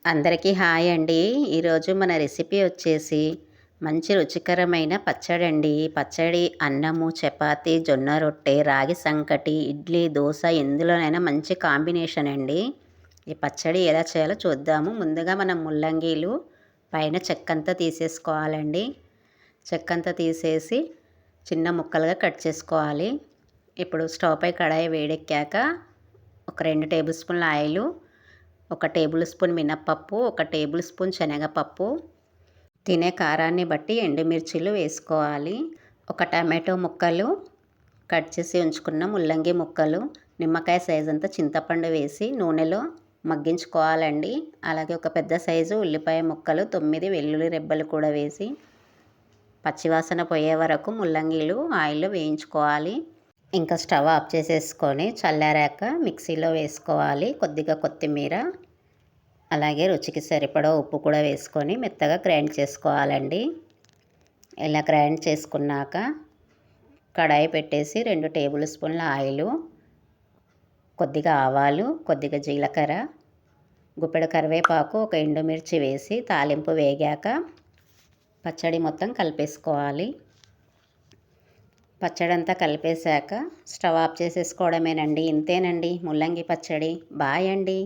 అందరికీ హాయ్ అండి. ఈరోజు మన రెసిపీ వచ్చేసి మంచి రుచికరమైన పచ్చడండి. పచ్చడి అన్నము, చపాతీ, జొన్న రొట్టె, రాగి సంకటి, ఇడ్లీ, దోస ఎందులోనైనా మంచి కాంబినేషన్ అండి. ఈ పచ్చడి ఎలా చేయాలో చూద్దాము. ముందుగా మనం ముల్లంగీలు పైన చెక్కంతా తీసేసుకోవాలండి. చెక్కంతా తీసేసి చిన్న ముక్కలుగా కట్ చేసుకోవాలి. ఇప్పుడు స్టవ్ పై కడాయి వేడెక్కాక ఒక 2 టేబుల్ స్పూన్ల ఆయిలు, ఒక టేబుల్ స్పూన్ మినప్పప్పు, ఒక టేబుల్ స్పూన్ శనగపప్పు, తినే కారాన్ని బట్టి ఎండుమిర్చిలు వేసుకోవాలి. ఒక టమాటో ముక్కలు, కట్ చేసి ఉంచుకున్న ముల్లంగి ముక్కలు, నిమ్మకాయ సైజ్ అంతా చింతపండు వేసి నూనెలో మగ్గించుకోవాలండి. అలాగే ఒక పెద్ద సైజు ఉల్లిపాయ ముక్కలు, 9 వెల్లుల్లి రెబ్బలు కూడా వేసి పచ్చివాసన పోయే వరకు ముల్లంగీలు ఆయిల్లో వేయించుకోవాలి. ఇంకా స్టవ్ ఆఫ్ చేసేసుకొని చల్లారాక మిక్సీలో వేసుకోవాలి. కొద్దిగా కొత్తిమీర, అలాగే రుచికి సరిపడా ఉప్పు కూడా వేసుకొని మెత్తగా గ్రైండ్ చేసుకోవాలండి. ఇలా గ్రైండ్ చేసుకున్నాక కడాయి పెట్టేసి 2 టేబుల్ స్పూన్ల ఆయిలు, కొద్దిగా ఆవాలు, కొద్దిగా జీలకర్ర, గుప్పెడు కరివేపాకు, ఒక ఎండుమిర్చి వేసి తాలింపు వేగాక పచ్చడి మొత్తం కలిపేసుకోవాలి. పచ్చడి అంతా కలిపేశాక స్టవ్ ఆఫ్ చేసేసుకోవడమేనండి. ఇంతేనండి ముల్లంగి పచ్చడి. బాయ్ అండి.